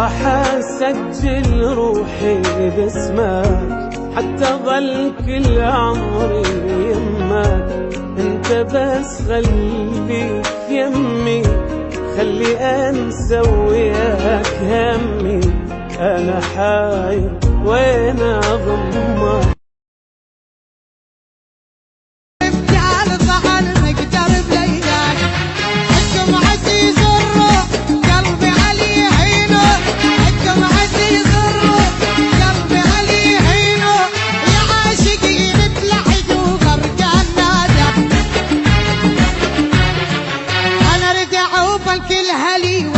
راح اسجل روحي باسمك حتى ظل كل عمري يمك. انت بس خليك يمي، خلي انسى وياك همي. انا حاير وين اضمك. كل هلي